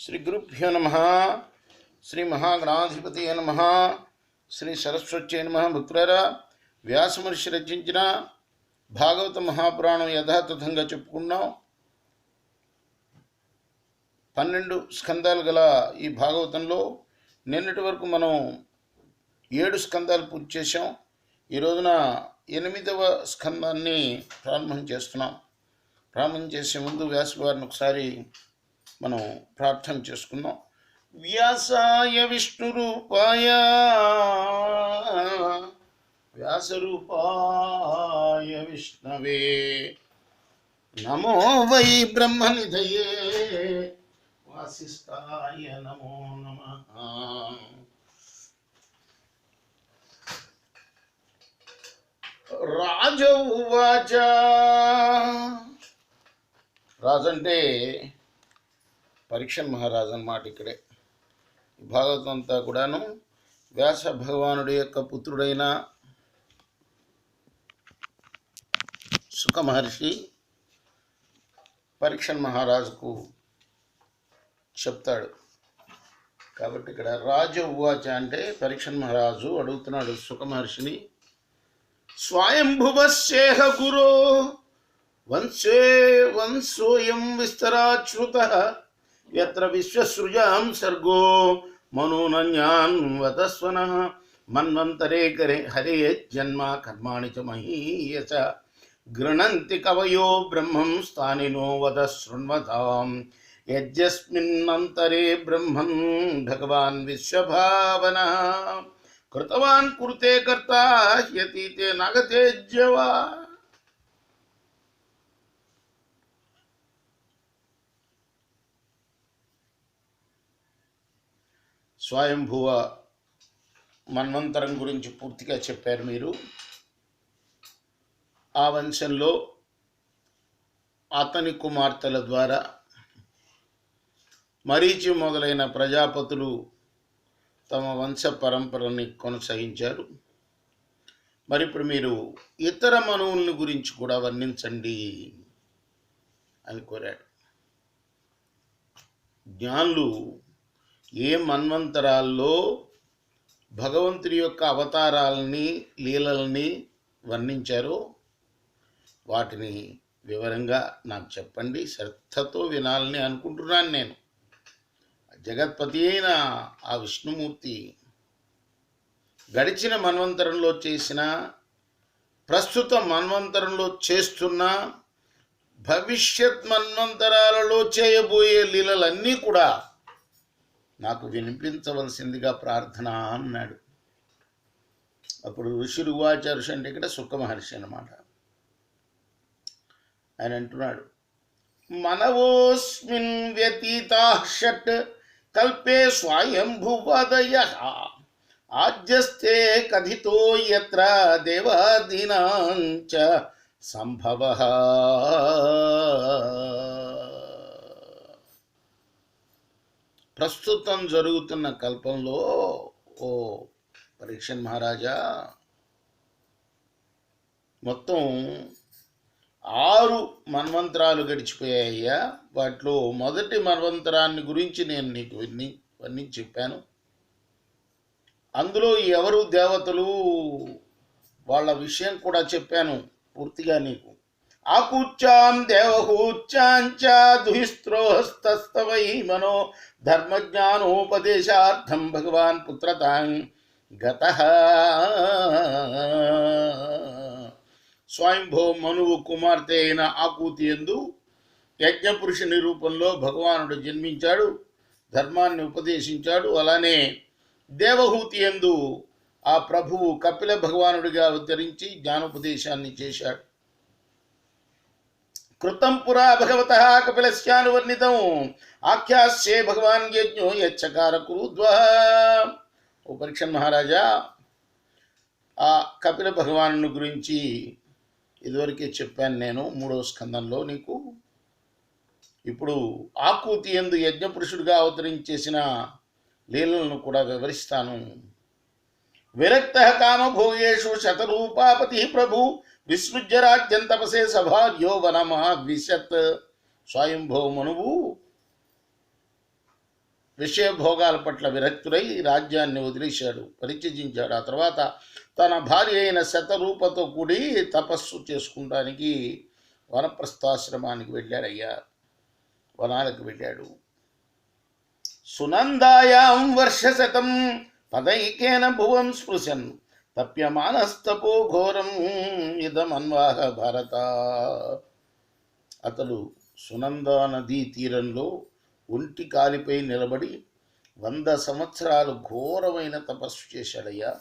శ్రీ గురుభ్యో నమః. శ్రీ మహాగణాధిపతయే నమః. శ్రీ సరస్వత్యై నమః. భక్తులారా, వ్యాసమహర్షి రచించిన భాగవత మహాపురాణం యథాతథంగా చెప్పుకున్నాం. 12 స్కందాలు గల ఈ భాగవతంలో నిన్నటి వరకు మనం 7 స్కందాలు పూర్తి చేశాం. ఈ రోజున 8వ స్కందాన్ని ప్రారంభం చేస్తున్నాం. ప్రారంభం చేసే ముందు వ్యాసుల వారిని ఒకసారి మనం ప్రార్థన చేసుకుందాం. వ్యాసాయ విష్ణురూపాయ వ్యాసరూపాయ విష్ణవే నమో వై బ్రహ్మనిధయే వాసిష్ఠాయ నమో నమః. రాజ ఉవాచ. రాజంటే పరీక్షణ్ మహారాజు అన్నమాట. ఇక్కడే ఈ భాగవతం అంతా కూడాను వ్యాస భగవానుడి యొక్క పుత్రుడైన సుఖ మహర్షి పరీక్షణ్ మహారాజుకు చెప్తాడు. కాబట్టి ఇక్కడ రాజ ఉవాచ అంటే పరీక్షణ్ మహారాజు అడుగుతున్నాడు సుఖ మహర్షిని, స్వయంభువస్యేహ గురో వంశోయం విస్తరాచ్యుతః యత్ర విశ్వసృజాం సర్గో మనోనన్యాన్ వదస్వనః మన్వంతరే హరే జన్మ కర్మాణి చ మహీయస గృణంతి కవయో బ్రహ్మం స్థానినో వద శృణ్వతాం యజ్జస్మిన్నంతరే బ్రహ్మం భగవాన్ విశ్వభావనః కృతవాన్ కురుతే కర్తా యతీతే నాగతేజ్యవా. స్వయంభువ మన్వంతరం గురించి పూర్తిగా చెప్పారు మీరు. ఆ వంశంలో అతని కుమార్తెల ద్వారా మరీచి మొదలైన ప్రజాపతులు తమ వంశ పరంపరని కొనసాగించారు. మరి ఇప్పుడు మీరు ఇతర మనువుల గురించి కూడా వర్ణించండి అని కోరాడు. జ్ఞానులు ఏ మన్వంతరాల్లో భగవంతుడి యొక్క అవతారాలని లీలల్ని వర్ణించారో వాటిని వివరంగా నాకు చెప్పండి. శ్రద్ధతో వినాలని అనుకుంటున్నాను. నేను జగత్పతి అయిన ఆ విష్ణుమూర్తి గడిచిన మన్వంతరంలో చేసిన, ప్రస్తుత మన్వంతరంలో చేస్తున్న, భవిష్యత్ మన్వంతరాలలో చేయబోయే లీలలన్నీ కూడా నాకు వినిపించవలసిందిగా ప్రార్థన అన్నాడు. అప్పుడు ఋషులు ఉవాచ. ఋషి అంటే ఇక్కడ సుఖ మహర్షి అన్నమాట. ఆయన అంటున్నాడు, మనవోస్మిన్ వ్యతీతా షట్ కల్పే స్వయంభువదయః ఆజ్యస్తే కథితో యత్ర దేవాదీనాంచ సంభవః. ప్రస్తుతం జరుగుతున్న కల్పంలో ఓ పరీక్షణ్ మహారాజా, మొత్తం 6 మన్వంతరాలు గడిచిపోయాయ్యా. వాటిలో మొదటి మన్వంతరాన్ని గురించి నేను నీకు వర్ణించి చెప్పాను. అందులో ఎవరు దేవతలు వాళ్ళ విషయం కూడా చెప్పాను పూర్తిగా నీకు. ఆకూచ్చాం దేవహూచ్చాంచ దుహిస్త్రోస్తస్తవై మనో ధర్మజ్ఞానోపదేశార్థం భగవాన్ పుత్రతాం గతః. స్వయంభో మనువు కుమార్తె అయిన ఆకూతి యందు యజ్ఞపురుషుని రూపంలో భగవానుడు జన్మించాడు, ధర్మాన్ని ఉపదేశించాడు. అలానే దేవహూతి యందు ఆ ప్రభువు కపిల భగవానుడిగా అవతరించి జ్ఞానోపదేశాన్ని చేశాడు. కృతం పురా భగవతః కపిలస్యానువర్ణితం ఆఖ్యాస్యే భగవాన్ యజ్ఞో యచ్చకార కురుద్వః. ఓ పరీక్షణ్ మహారాజా, ఆ కపిల భగవాను గురించి ఇదివరకే చెప్పాను నేను 3వ స్కందంలో నీకు. ఇప్పుడు ఆకూతి యందు యజ్ఞపురుషుడిగా అవతరించేసిన లీలలను కూడా వివరిస్తాను. విరక్తః కామభోగేషు శతరూపాపతి ప్రభు విసృజ్య రాజ్యం తపసే సభార్యో వనమహద్విశత్. స్వయంభో మనువు విషయభోగాల పట్ల విరక్తుడై రాజ్యాన్ని వదిలేశాడు, పరిత్యజించాడు. ఆ తర్వాత తన భార్య అయిన శతరూపతో కూడి తపస్సు చేసుకుంటానికి వనప్రస్థాశ్రమానికి వెళ్ళాడయ్యా, వనాలకు వెళ్ళాడు. సునందాయాం వర్షశతం పదైకేన భువం స్పృశన్ తప్యమానస్తపో ఘోరం ఇదమన్వాహ భారత. అతడు సునందా నదీ తీరంలో ఒంటి కాలిపై నిలబడి 100 సంవత్సరాలు ఘోరమైన తపస్సు చేశాడయ్యా.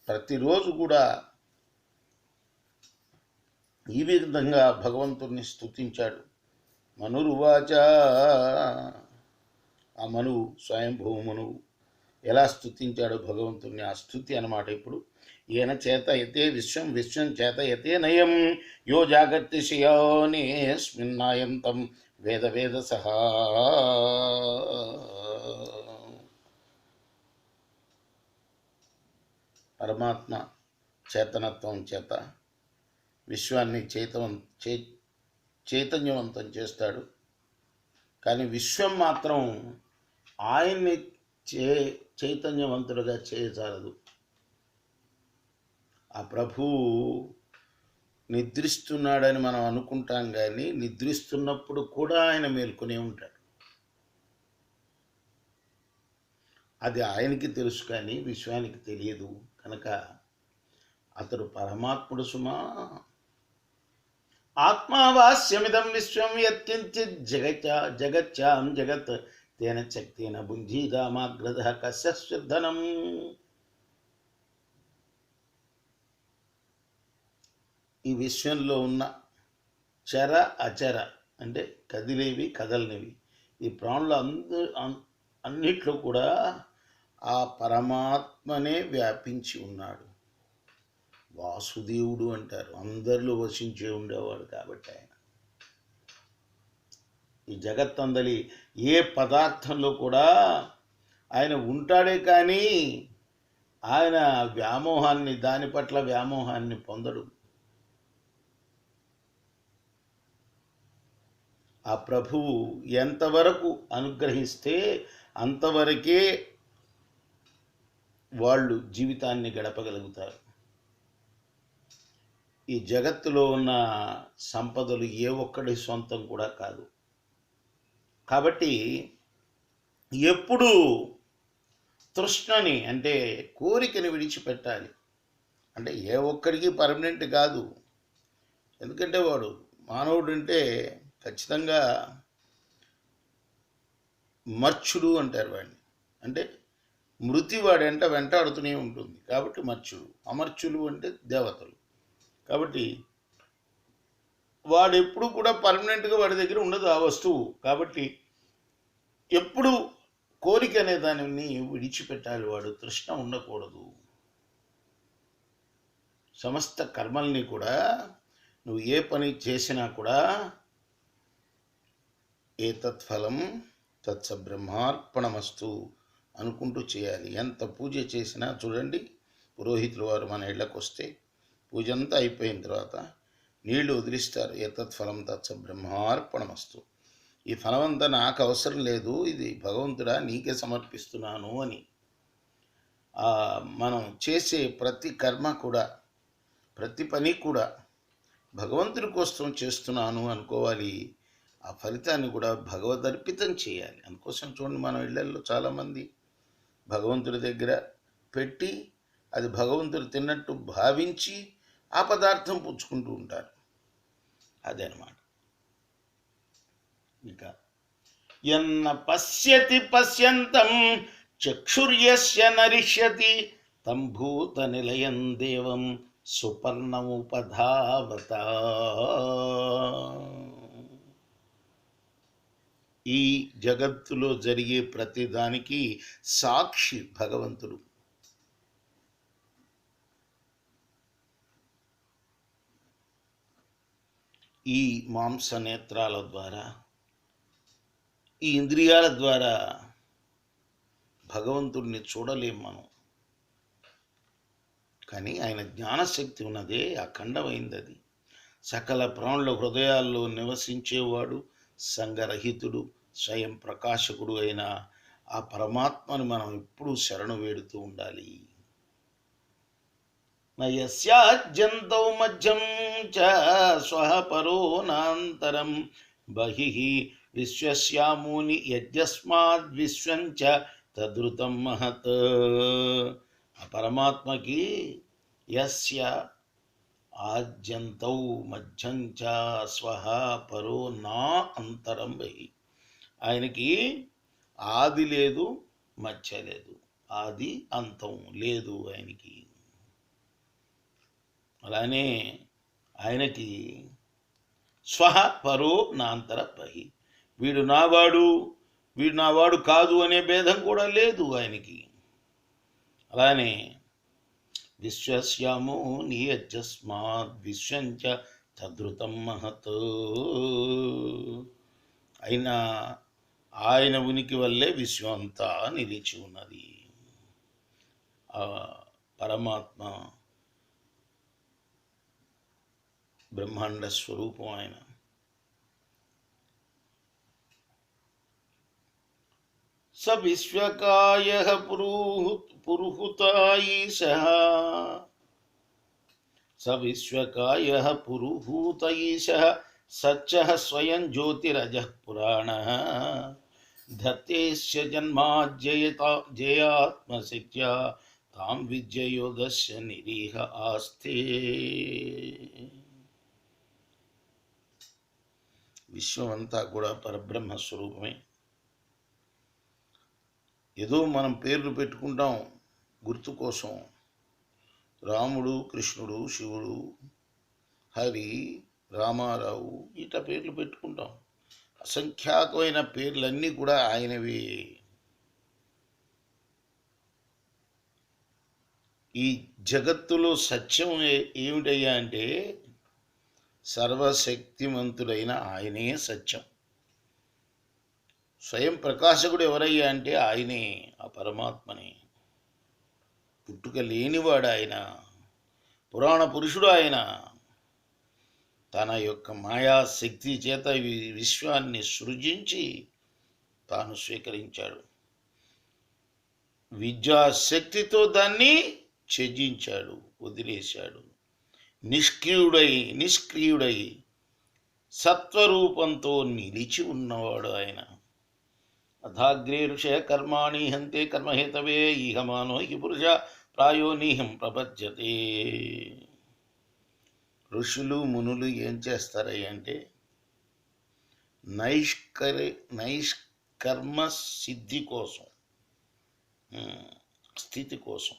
ప్రతిరోజు కూడా ఈ విధంగా భగవంతుణ్ణి స్తుతించాడు. మనురువాచ, ఆ మనువు, స్వయంభూ మనువు ఎలా స్తుతించాడో భగవంతుణ్ణి, ఆ స్తుతి అన్నమాట. ఇప్పుడు ఈయన చేత యతే విశ్వం, విశ్వం చేత యతే నయం, యో జాగర్తిశయోనేస్మిన్నాయంతం వేద వేద సహా. పరమాత్మ చేతనత్వం చేత విశ్వాన్ని చైతన్యవంతం చేస్తాడు. కానీ విశ్వం మాత్రం ఆయన్ని చైతన్యవంతుడుగా చేయజాలదు. ఆ ప్రభువు నిద్రిస్తున్నాడని మనం అనుకుంటాం, కానీ నిద్రిస్తున్నప్పుడు కూడా ఆయన మేల్కొనే ఉంటాడు. అది ఆయనకి తెలుసు, కానీ విశ్వానికి తెలియదు. కనుక అతడు పరమాత్ముడు సుమా. ఆత్మావాస్యమిదం విశ్వం యత్కించిత్ జగచ్చాం జగత్ తేన శక్తేన భుంజీదామాగ్రద కస్యధనం. ఈ విశ్వంలో ఉన్న చర అచర అంటే కదిలేవి కదలనివి ఈ ప్రాణులు అన్నిట్లో కూడా ఆ పరమాత్మనే వ్యాపించి ఉన్నాడు. వాసుదేవుడు అంటారు, అందరిలో వసించే ఉండేవాడు. కాబట్టి ఆయన ఈ జగత్తందలి ఏ పదార్థంలో కూడా ఆయన ఉంటాడే, కానీ ఆయన దాని పట్ల వ్యామోహాన్ని పొందడు. ఆ ప్రభువు ఎంతవరకు అనుగ్రహిస్తే అంతవరకే వాళ్ళు జీవితాన్ని గడపగలుగుతారు. ఈ జగత్తులో ఉన్న సంపదలు ఏ ఒక్కడి సొంతం కూడా కాదు. కాబట్టి ఎప్పుడు తృష్ణని అంటే కోరికని విడిచిపెట్టాలి. అంటే ఏ ఒక్కడికి పర్మనెంట్ కాదు. ఎందుకంటే వాడు మానవుడు అంటే ఖచ్చితంగా మర్చుడు అంటారు వాడిని. అంటే మృతి వాడంట వెంటాడుతూనే ఉంటుంది, కాబట్టి మర్చుడు. అమర్చులు అంటే దేవతలు. కాబట్టి వాడు ఎప్పుడు కూడా పర్మనెంట్గా వాడి దగ్గర ఉండదు ఆ వస్తువు. కాబట్టి ఎప్పుడు కోరిక అనే దానిని విడిచిపెట్టాలి. వాడు తృష్ణ ఉండకూడదు. సమస్త కర్మల్ని కూడా నువ్వు ఏ పని చేసినా కూడా ఏతత్ఫలం తత్స బ్రహ్మార్పణమస్తు అనుకుంటూ చేయాలి. ఎంత పూజ చేసినా చూడండి, పురోహితుల వారు మన ఇళ్ళకు వస్తే పూజ అంతా అయిపోయిన తర్వాత నీళ్లు వదిలిస్తారు. ఏతత్ఫలం తత్స బ్రహ్మార్పణమస్తు. ఈ ఫలం అంతా నాకు అవసరం లేదు, ఇది భగవంతుడా నీకే సమర్పిస్తున్నాను అని. మనం చేసే ప్రతి కర్మ కూడా, ప్రతి పని కూడా భగవంతుడి కోసం చేస్తున్నాను అనుకోవాలి. ఆ ఫలితాన్ని కూడా భగవదర్పితం చేయాలి. అందుకోసం చూడండి, మన ఇళ్లలో చాలామంది భగవంతుడి దగ్గర పెట్టి అది భగవంతుడు తిన్నట్టు భావించి ఆ పదార్థం పుచ్చుకుంటూ ఉంటారు. అదే అన్నమాట. ఇక యన్న పశ్యతి పశ్యంతం చక్షుర్యస్య నరిష్యతి తం భూత నిలయం దేవం సుపర్ణముపధావత. ఈ జగత్తులో జరిగే ప్రతిదానికి సాక్షి భగవంతుడు. ఈ మాంస నేత్రాల ద్వారా, ఈ ఇంద్రియాల ద్వారా భగవంతుడిని చూడలేం మనం. కానీ ఆయన జ్ఞానశక్తి ఉన్నదే అఖండమైంది. అది సకల ప్రాణుల హృదయాల్లో నివసించేవాడు, సంగరహితుడు, స్వయం ప్రకాశకుడు అయిన ఆ పరమాత్మని మనం ఎప్పుడూ శరణు వేడుతూ ఉండాలి. నయస్యాద్యంతౌ మధ్యం చ స్వః పరో నాంతరం బహిః విశ్వస్యామూని యజ్ఞస్మాద్ విశ్వం చ తద్రుతం మహత్. ఆ పరమాత్మకి యస్య ఆద్యంతౌ మధ్యం చ స్వః పరో నా అంతరం బహిః. ఆయనకి ఆది లేదు, మధ్య లేదు, ఆది అంతం లేదు ఆయనకి. అలానే ఆయనకి స్వహ పరో నాంతర బహి, వీడు నావాడు వీడు నావాడు కాదు అనే భేదం కూడా లేదు ఆయనకి. అలానే విశ్వస్యామో నియజస్మాత్ విశ్వంచ తద్రుతం మహత్. అయినా ఆయన ఉనికి వల్లే విశ్వం అంతా నిలిచి ఉన్నది. ఆ పరమాత్మ బ్రహ్మాండ స్వరూపం ఆయన. స విశ్వకాయః పురుహుత ఈశః, స విశ్వకాయః పురుహూత ఈశః సత్యః స్వయం జ్యోతిరజః పురాణః ధత్తేస్య జన్మాజ్జయాత్మశక్త్యా తాం విద్యయోదస్య నిరీహ ఆస్తే. విశ్వం అంతా కూడా పరబ్రహ్మ స్వరూపమే. ఏదో మనం పేర్లు పెట్టుకుంటాం గుర్తు కోసం. రాముడు, కృష్ణుడు, శివుడు, హరి, రామారావు ఇట్లా పేర్లు పెట్టుకుంటాం. అసంఖ్యాకమైన పేర్లన్నీ కూడా ఆయనవి. ఈ జగత్తులో సత్యం ఏమిటయ్యా అంటే సర్వశక్తిమంతుడైన ఆయనే సత్యం. స్వయం ప్రకాశకుడు ఎవరయ్యా అంటే ఆయనే, ఆ పరమాత్మనే. పుట్టుక లేనివాడు ఆయన, పురాణ పురుషుడు ఆయన. తన యొక్క మాయాశక్తి చేత విశ్వాన్ని సృజించి తాను స్వీకరించాడు. విద్యాశక్తితో దాన్ని త్యజించాడు, వదిలేశాడు. నిష్క్రియుడై సత్వరూపంతో నిలిచి ఉన్నవాడు ఆయన. అథాగ్రే ఋషయ కర్మాణి హంతే కర్మహేతవే ఇహ మానో హి పురుష ప్రాయో నీహం ప్రపద్యతే. ఋషులు మునులు ఏం చేస్తారయ్య అంటే నైష్కర్మ సిద్ధి కోసం, స్థితి కోసం,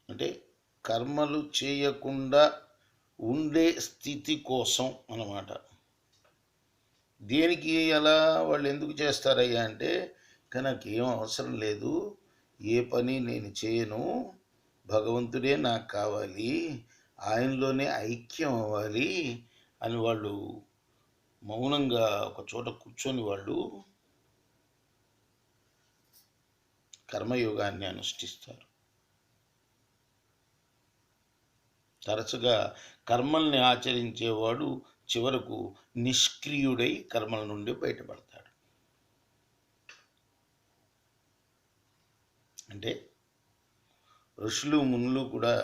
అంటే కర్మలు చేయకుండా ఉండే స్థితి కోసం అన్నమాట. దేనికి అలా వాళ్ళు ఎందుకు చేస్తారయ్యా అంటే నాకేం అవసరం లేదు, ఏ పని నేను చేయను, భగవంతుడే నాకు కావాలి, ఆయనలోనే ఐక్యం అవ్వాలి అని వాళ్ళు మౌనంగా ఒక చోట కూర్చొని వాళ్ళు కర్మయోగాన్ని అనుష్ఠిస్తారు. తరచుగా కర్మల్ని ఆచరించేవాడు చివరకు నిష్క్రియుడై కర్మల నుండి బయటపడతాడు. అంటే ఋషులు మునులు కూడా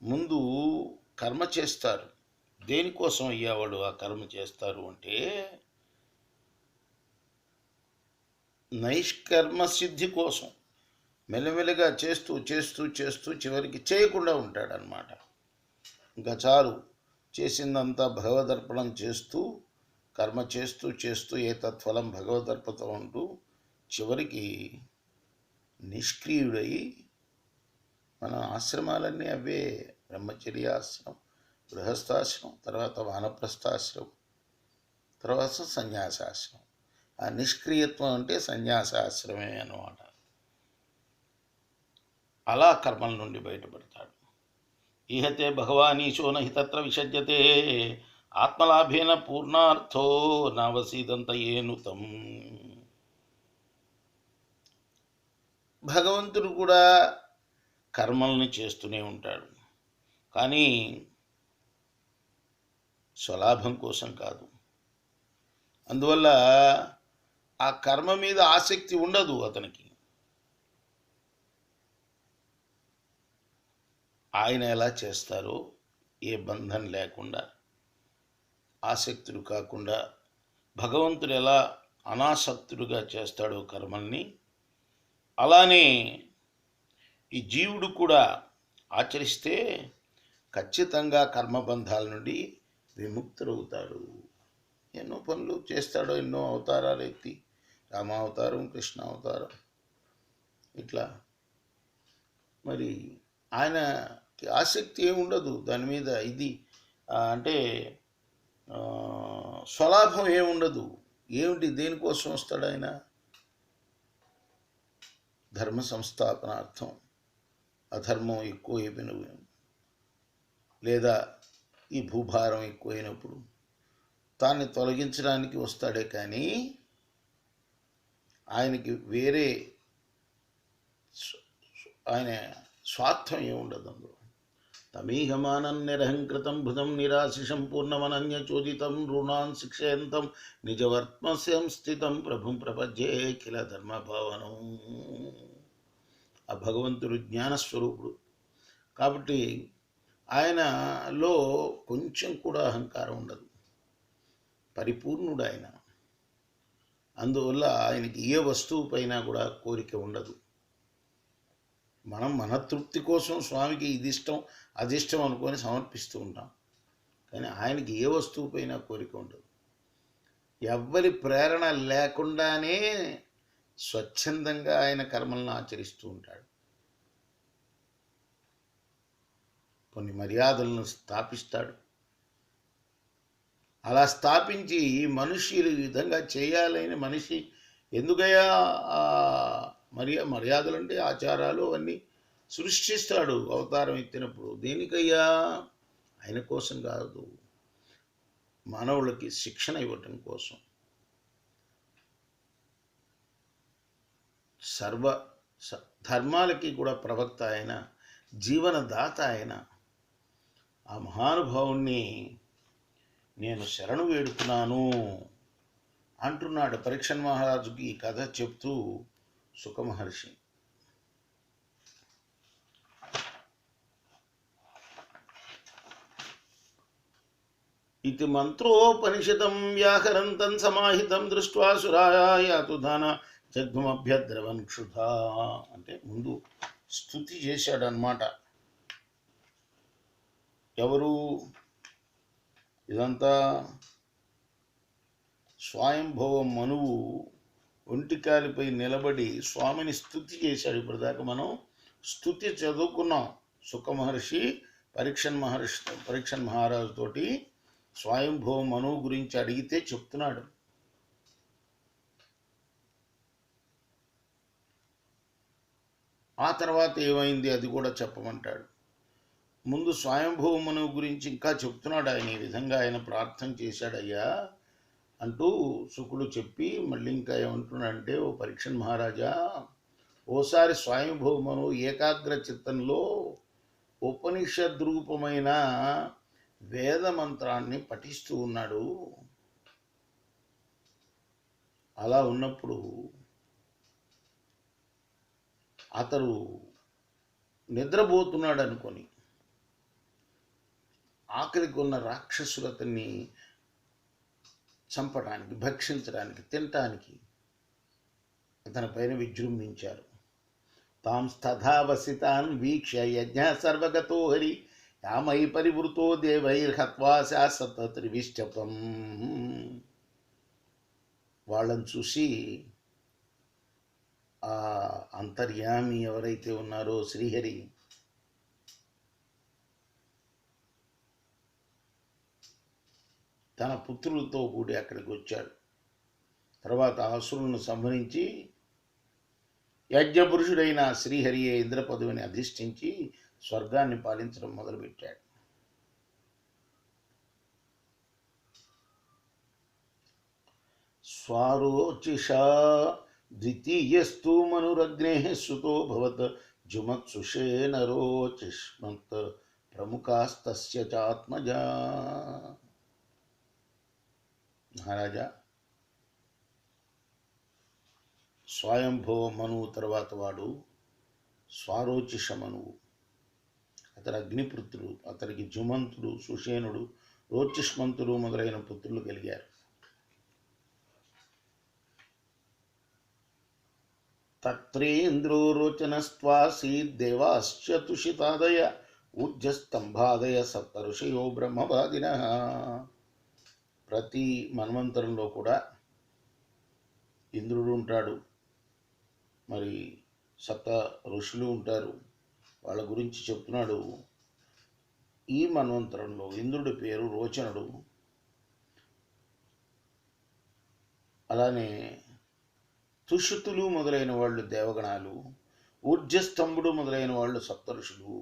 ముందు కర్మ చేస్తారు. దేనికోసం అయ్యా వాడు ఆ కర్మ చేస్తారు అంటే నైష్కర్మ సిద్ధి కోసం. మెల్లమెల్లగా చేస్తూ చేస్తూ చేస్తూ చివరికి చేయకుండా ఉంటాడనమాట. ఇంకా చాలు, చేసిందంతా భగవదర్పణం చేస్తూ కర్మ చేస్తూ చేస్తూ ఏ తత్ఫలం భగవదర్పణం అంటూ చివరికి నిష్క్రియుడై, మన ఆశ్రమాలన్నీ అవే, బ్రహ్మచర్యాశ్రమం, గృహస్థాశ్రమం, తర్వాత వానప్రస్థాశ్రమం, తర్వాత సన్యాసాశ్రమం. ఆ నిష్క్రియత్వం అంటే సన్యాసాశ్రమే అన్నమాట. అలా కర్మల నుండి బయటపడతాడు. ఇహతే భగవానీశో నహి తత్ర విషజ్యతే ఆత్మలాభేన పూర్ణార్థో నవసీదంత ఏనుతం. భగవంతుడు కూడా కర్మల్ని చేస్తూనే ఉంటాడు, కానీ స్వలాభం కోసం కాదు. అందువల్ల ఆ కర్మ మీద ఆసక్తి ఉండదు అతనికి. ఆయన ఎలా చేస్తారో ఏ బంధం లేకుండా, ఆసక్తులు కాకుండా, భగవంతుడు ఎలా అనాసక్తుడుగా చేస్తాడో కర్మల్ని, అలానే ఈ జీవుడు కూడా ఆచరిస్తే ఖచ్చితంగా కర్మబంధాల నుండి విముక్తుడవుతాడు. ఎన్నో పనులు చేస్తాడో, ఎన్నో అవతారాలు ఎత్తి, రామావతారం, కృష్ణ అవతారం, ఇట్లా మరి ఆయనకి ఆసక్తి ఏమి ఉండదు దాని మీద. ఇది అంటే స్వలాభం ఏముండదు. ఏమిటి, దేనికోసం వస్తాడు ఆయన? ధర్మ సంస్థాపనార్థం, అధర్మం ఎక్కువైపోయినవి, లేదా ఈ భూభారం ఎక్కువైనప్పుడు దాన్ని తొలగించడానికి వస్తాడే కానీ ఆయనకి వేరే ఆయన స్వార్థం ఏముండదు అందులో. తమీహమానం నిరహంకృతం భృతం నిరాశిషం పూర్ణమనన్య చోదితం రుణాన్ శిక్షయంతం నిజవర్త్మస్యం స్థితం ప్రభుం ప్రపంచే కిల ధర్మభావనం. ఆ భగవంతుడు జ్ఞానస్వరూపుడు కాబట్టి ఆయనలో కొంచెం కూడా అహంకారం ఉండదు, పరిపూర్ణుడు ఆయన. అందువల్ల ఆయనకి ఏ వస్తువు పైన కూడా కోరిక ఉండదు. మనం మన తృప్తి కోసం స్వామికి ఇది ఇష్టం అది ఇష్టం అనుకొని సమర్పిస్తూ ఉంటాం, కానీ ఆయనకి ఏ వస్తువు పైన కోరిక ఉండదు. ఎవ్వరి ప్రేరణ లేకుండానే స్వచ్ఛందంగా ఆయన కర్మలను ఆచరిస్తూ ఉంటాడు. కొన్ని మర్యాదలను స్థాపిస్తాడు. అలా స్థాపించి మనుష్యులు ఈ విధంగా చేయాలని మనిషి ఎందుకయ్యా మర్యాదలు అంటే ఆచారాలు అవన్నీ సృష్టిస్తాడు అవతారం ఎత్తినప్పుడు. దేనికయ్యా? ఆయన కోసం కాదు, మానవులకి శిక్షణ ఇవ్వటం కోసం. సర్వ ధర్మాలకి కూడా ప్రవక్త ఆయన, జీవనదాత ఆయన. ఆ మహానుభావుణ్ణి నేను శరణు వేడుతున్నాను అంటున్నాడు పరీక్షణ్ మహారాజుకి ఈ కథ చెప్తూ సుఖమహర్షి. ఇది మంత్రోపనిషదం వ్యాకరంతం సమాహితం దృష్ట్వా సురాయా యాతు ధాన జగ్మభ్యద్రవన్ క్షుధా. అంటే ముందు స్తుతి చేశాడనమాట. ఎవరు? ఇదంతా స్వయంభవ మనువు ఒంటికాలిపై నిలబడి స్వామిని స్తుతి చేశాడు. ఇప్పటిదాకా మనం స్తుతి చదువుకున్నాం. సుఖమహర్షి పరీక్షణ్ మహారాజుతోటి స్వయంభవ మనువు గురించి అడిగితే చెప్తున్నాడు. ఆ తర్వాత ఏమైంది అది కూడా చెప్పమంటాడు. ముందు స్వయంభవ మనువు గురించి ఇంకా చెప్తున్నాడు. ఆయన ఈ విధంగా ఆయన ప్రార్థన చేశాడయ్యా అంటూ శుకుడు చెప్పి మళ్ళీ ఇంకా ఏమంటున్నాడంటే, ఓ పరీక్షణ్ మహారాజా, ఓసారి స్వయంభవ మనువు ఏకాగ్ర చిత్తంలో ఉపనిషద్రూపమైన వేద మంత్రాన్ని పఠిస్తూ ఉన్నాడు. అలా ఉన్నప్పుడు అతడు నిద్రపోతున్నాడు అనుకొని ఆకలికి ఉన్న రాక్షసులు అతన్ని చంపడానికి, భక్షించడానికి, తినటానికి అతని పైన విజృంభించారు. తాం స్థావసితాన్ వీక్ష యజ్ఞ సర్వగతో హరి యామై పరివృతో దేవైర్హత్వా శాశ్వత త్రివిష్టపం. వాళ్ళని చూసి ఆ అంతర్యామి ఎవరైతే ఉన్నారో శ్రీహరి తన పుత్రులతో కూడి అక్కడికి వచ్చాడు. తర్వాత అసురులను సంహరించి యజ్ఞపురుషుడైన శ్రీహరియే ఇంద్ర పదవిని అధిష్ఠించి స్వర్గాన్ని పాలించడం మొదలుపెట్టాడు. స్వారోచిషా ద్వితీయస్తు మనురగ్నే సుతో భవత్ జుమత్సుషే నరోచిష్మత్ ప్రముఖాస్తస్య చాత్మజా. మహారాజా, స్వయంభవ మనువు తర్వాత వాడు స్వారోచిష మనువు. అతడు అగ్నిపుత్రుడు. అతడికి జుమంతుడు, సుషేనుడు, రోచిష్మంతుడు మొదలైన పుత్రులు కలిగారు. తత్రేంద్రో రోచనస్త్వాసీద్దేవాశ్చ తుషితాదయ ఊర్జస్తంభాదయ సప్త ఋషయో బ్రహ్మవాదిన. ప్రతి మన్వంతరంలో కూడా ఇంద్రుడు ఉంటాడు, మరి సప్త ఋషులు ఉంటారు. వాళ్ళ గురించి చెప్తున్నాడు. ఈ మన్వంతరంలో ఇంద్రుడి పేరు రోచనుడు, అలానే తుషితులు మొదలైన వాళ్ళు దేవగణాలు, ఊర్జస్తంభుడు మొదలైన వాళ్ళు సప్తఋషులు.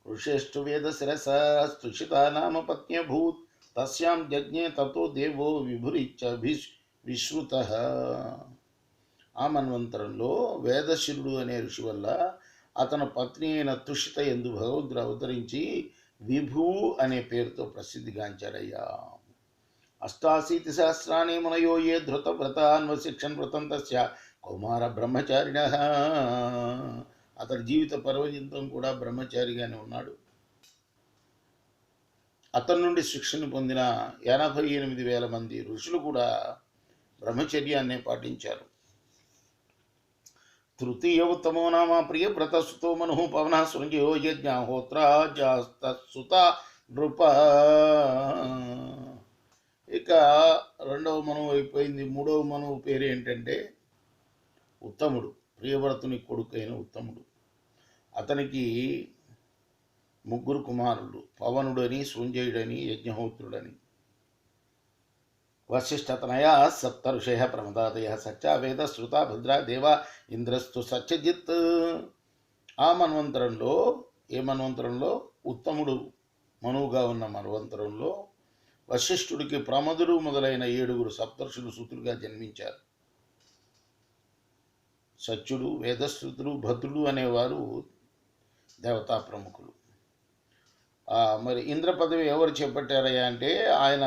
ఋషేష్టు వేద శిరస స్తుషితా నామ పత్న్యభూత్ తస్యాం జజ్ఞే తతో దేవో విశ్రుత. ఆ మన్వంతరంలో వేదశిరుడు అనే ఋషి వల్ల అతని పత్ని అయిన తుషిత ఎందు భగవంతుడు అవతరించి విభువు అనే పేరుతో ప్రసిద్ధిగాంచాడయ్యా. అష్టాశీతి సహస్రాణి మునయో ఏ ధృత వ్రతాన్వశిక్షన్ వ్రతం తస్య కౌమార బ్రహ్మచారిణ. అతడి జీవిత పర్వజింతం కూడా బ్రహ్మచారిగానే ఉన్నాడు. అతని నుండి శిక్షణ పొందిన 88,000 మంది ఋషులు కూడా బ్రహ్మచర్యాన్నే పాటించారు. తృతీయ ఉత్తమో నామ ప్రియవ్రతసుతో మను పవన శృంగియో యజ్ఞహోత్రాజాస్తసుత నృప. ఇక రెండవ మనువు అయిపోయింది. మూడవ మనువు పేరు ఏంటంటే ఉత్తముడు, ప్రియవ్రతుని కొడుకైన ఉత్తముడు. అతనికి 3 కుమారులు, పవనుడని, శృంజయుడని, యజ్ఞహోత్రుడని. వశిష్ఠతనయ సప్త ఋషయ ప్రమదాదయ సత్య వేద శృత భద్ర దేవ ఇంద్రస్తు సత్యజిత్. ఆ మన్వంతరంలో, ఏ మన్వంతరంలో? ఉత్తముడు మనువుగా ఉన్న మన్వంతరంలో వశిష్ఠుడికి ప్రమదుడు మొదలైన 7 సప్తర్షులు సూతులుగా జన్మించారు. సత్యుడు, వేదశ్రుతుడు, భద్రుడు అనేవారు దేవతా ప్రముఖులు. మరి ఇంద్ర పదవి ఎవరు చేపట్టారయ్యా అంటే, ఆయన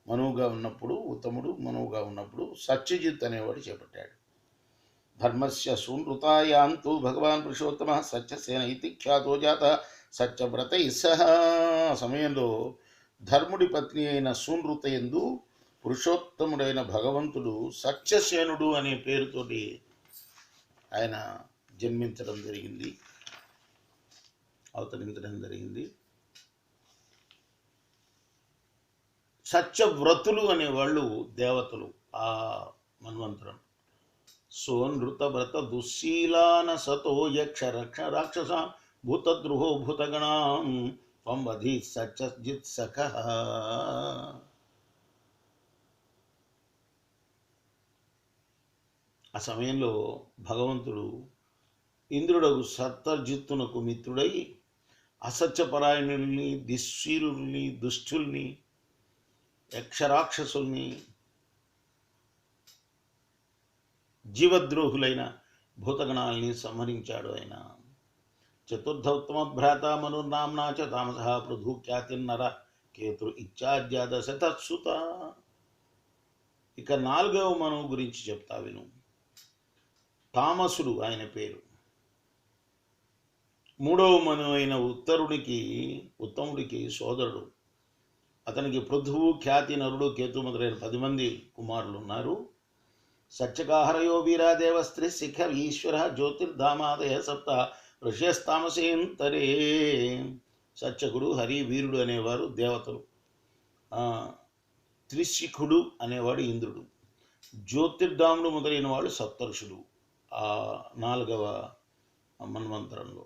మనువుగా ఉన్నప్పుడు, ఉత్తముడు మనువుగా ఉన్నప్పుడు సత్యజిత్ అనేవాడు చేపట్టాడు. ధర్మస్య సూనృతాయాంతు భగవాన్ పురుషోత్తమ సత్యసేన ఇతి ఖ్యాతో జాత సత్యవ్రతై సహ. సమయంలో ధర్ముడి పత్ని అయిన సూనృత యందు పురుషోత్తముడైన భగవంతుడు సత్యసేనుడు అనే పేరుతోటి ఆయన జన్మించడం జరిగింది, అవతరించడం జరిగింది. సత్యవ్రతులు అనేవాళ్ళు దేవతలు ఆ మన్వంతరం. సోనృత వ్రత దుశ్శీలాన సతో యక్ష రక్ష రాక్షస భూతద్రుహో భూతగణాం త్వం వధి సత్యజిత్ సఖ. ఆ సమయంలో భగవంతుడు ఇంద్రుడకు సత్యజిత్తునకు మిత్రుడై అసత్యపరాయణుల్ని, దుశ్శీలుల్ని, దుష్టుల్ని, యక్షరాక్షసుల్ని, జీవద్రోహులైన భూతగణాల్ని సంహరించాడు ఆయన. చతుర్థ ఉత్తమ భ్రాత మనుర్నామ్నా చ తామస పృథు ఖ్యాతిర్నర కేతు ఇచ్చాద్యాదశతత్సుత. ఇక 4వ మనువు గురించి చెప్తా విను. తామసుడు ఆయన పేరు. 3వ మనువు అయిన ఉత్తముడికి సోదరుడు. అతనికి పృథువు, ఖ్యాతి, నరుడు, కేతు మొదలైన 10 మంది కుమారులు ఉన్నారు. సత్యకాహరయో వీరాదేవ స్త్రీ శిఖ ఈశ్వర జ్యోతిర్ధామాదయ సప్త ఋష్యస్తామసేంతరే. సత్యకుడు, హరి, వీరుడు అనేవారు దేవతలు. త్రిశిఖుడు అనేవాడు ఇంద్రుడు. జ్యోతిర్ధాముడు మొదలైన వాళ్ళు సప్తఋషులు ఆ 4వ మన్వంతరంలో.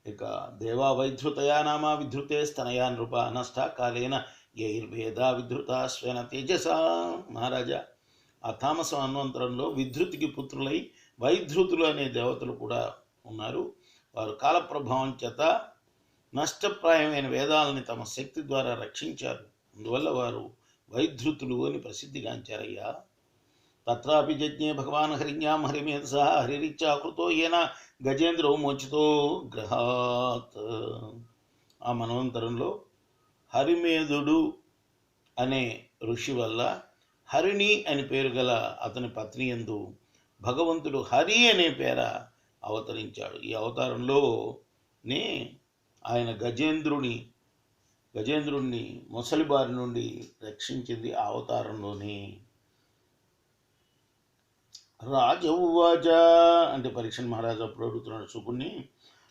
ఇక దేవా వైధృతయా నామా విధృతే స్తనయా నృప నష్ట కాలేన యైర్వేదా విధృత స్వేన తేజస. మహారాజా, ఆ తామస మన్వంతరంలో విధృతికి పుత్రులై వైధృతులు అనే దేవతలు కూడా ఉన్నారు. వారు కాలప్రభావం చేత నష్టప్రాయమైన వేదాలని తమ శక్తి ద్వారా రక్షించారు. అందువల్ల వారు వైధృతులు అని ప్రసిద్ధిగాంచారయ్యా. తత్రాపి యజ్ఞే భగవాన్ హరిణ్యాం హరిమేధస హరిరిచ్చాకృతో ఏన గజేంద్రో మోచితో గ్రహాత్. ఆ మన్వంతరంలో హరిమేధుడు అనే ఋషి వల్ల హరిణి అని పేరు గల అతని పత్ని యందు భగవంతుడు హరి అనే పేర అవతరించాడు. ఈ అవతారంలోనే ఆయన గజేంద్రుణ్ణి మొసలి బారి నుండి రక్షించింది ఆ అవతారంలోనే. రాజౌవాచ అంటే పరీక్షణ్ మహారాజు అప్పుడు అడుగుతున్నాడు శుకుణ్ణి,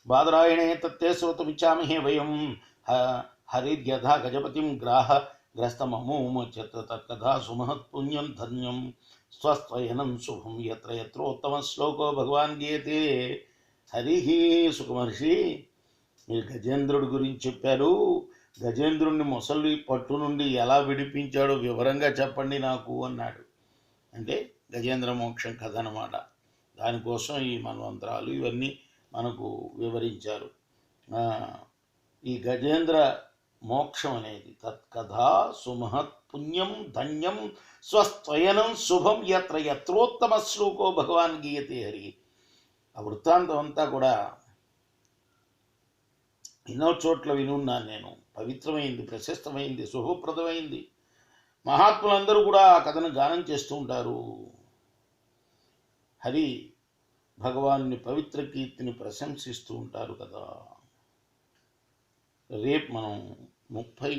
బాదరాయణే తత్తే శ్రోతమిచ్చామహే వయం హరిద్యథా గజపతిం గ్రస్తమమూమచ్యత తత్కథా సుమహత్పుణ్యం ధన్యం స్వస్త్వయనం శుభం యత్ర యత్రోత్తమ శ్లోకో భగవాన్ గీయతే. హరి సుఖమహర్షి, మీరు గజేంద్రుడి గురించి చెప్పారు. గజేంద్రుడిని మొసలి పట్టు నుండి ఎలా విడిపించాడో వివరంగా చెప్పండి నాకు అన్నాడు. అంటే గజేంద్ర మోక్షం కథ అన్నమాట. దానికోసం ఈ మన్వంతరాలు ఇవన్నీ మనకు వివరించారు. ఈ గజేంద్ర మోక్షం అనేది తత్కథా సుమహత్ పుణ్యం ధన్యం స్వస్త్వయనం శుభం యత్ర యత్రోత్తమ శ్లోకో భగవాన్ గీయతే హరి. ఆ వృత్తాంతం అంతా కూడా ఎన్నో చోట్ల వినున్నాను నేను. పవిత్రమైంది, ప్రశస్తమైంది, శుభప్రదమైంది. మహాత్ములందరూ కూడా ఆ కథను గానం చేస్తూ ఉంటారు. హరి భగవాన్ని పవిత్ర కీర్తిని ప్రశంసిస్తూ ఉంటారు కదా. రేపు మనం 30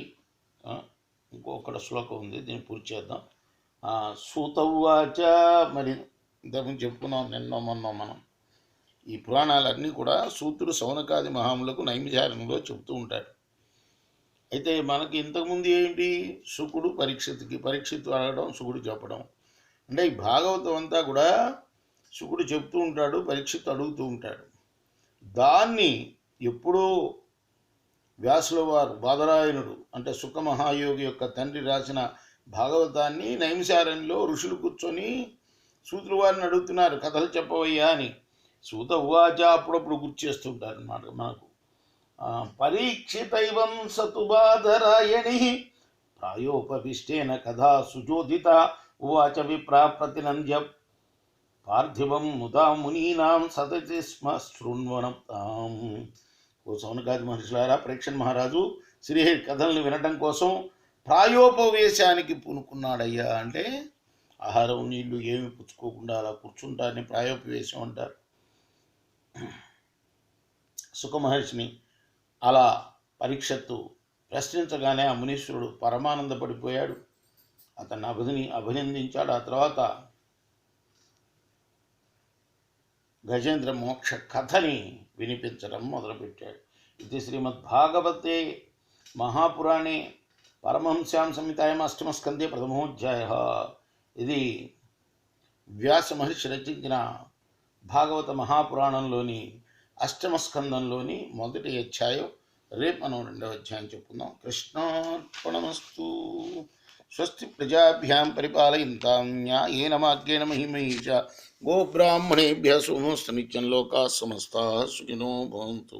ఇంకొకటి శ్లోకం ఉంది, దీన్ని పూర్తి చేద్దాం. సూతవ్వాచ. మరి ఇంతకుముందు చెప్పుకున్నాం నిన్న మొన్న మనం. ఈ పురాణాలన్నీ కూడా సూతుడు శౌనకాది మహాములకు నైమిషారణ్యంలో చెబుతూ ఉంటాడు. అయితే మనకి ఇంతకుముందు ఏంటి, శుకుడు పరీక్షిత్తు అడగడం, శుకుడు చెప్పడం. అంటే ఈ భాగవతం అంతా కూడా శుకుడు చెప్తూ ఉంటాడు, పరీక్షిత్తు అడుగుతూ ఉంటాడు. దాన్ని ఎప్పుడో వ్యాసుల వారు, బాదరాయణుడు అంటే సుఖమహాయోగి యొక్క తండ్రి రాసిన భాగవతాన్ని నైమిషారణ్యంలో ఋషులు కూర్చొని సూతుల వారిని అడుగుతున్నారు, కథలు చెప్పవయ్యా అని. సూత ఉవాచ అప్పుడప్పుడు గుర్తు చేస్తుంటారు అన్నమాట మనకు. పరీక్షితైవం సతు బాదరాయణి ప్రాయోపవిష్టేన కథా సుచోదిత ఉవాచ విప్రా ప్రతినంద్య పార్థివం ముదా మునీనాం సతతి స్మ శృణ్వనతాం. ఓ శౌనకాది మహర్షులారా, పరీక్షణ్ మహారాజు శ్రీహరి కథల్ని వినటం కోసం ప్రాయోపవేశానికి పూనుకున్నాడయ్యా. అంటే ఆహారం నీళ్లు ఏమి పుచ్చుకోకుండా అలా కూర్చుంటారని ప్రాయోపవేశం అంటారు. సుఖమహర్షిని అలా పరీక్షత్తు ప్రశ్నించగానే ఆ మునీశ్వరుడు పరమానందపడిపోయాడు. అతన్ని అభినందించాడు. ఆ తర్వాత గజేంద్ర మోక్ష కథని వినిపించడం మొదలుపెట్టాడు. ఇది శ్రీమద్భాగవతే మహాపురాణే పరమహంస్యాం సంహితాయాం అష్టమస్కందే ప్రథమోధ్యాయ. ఇది వ్యాస మహర్షి రచించిన భాగవత మహాపురాణంలోని అష్టమస్కందంలోని మొదటి అధ్యాయం. రేపు మనం 2వ అధ్యాయం చెప్పుకుందాం. కృష్ణార్పణమస్తు. స్వస్తి ప్రజాభ్యాం పరిపాలయంతాం న్యాయేన మార్గేణ మహిమహీష. గోబ్రాహ్మణేభ్యः శుభమస్తు. నిత్యం లోకాः సమస్తాः సుఖినో భవంతు.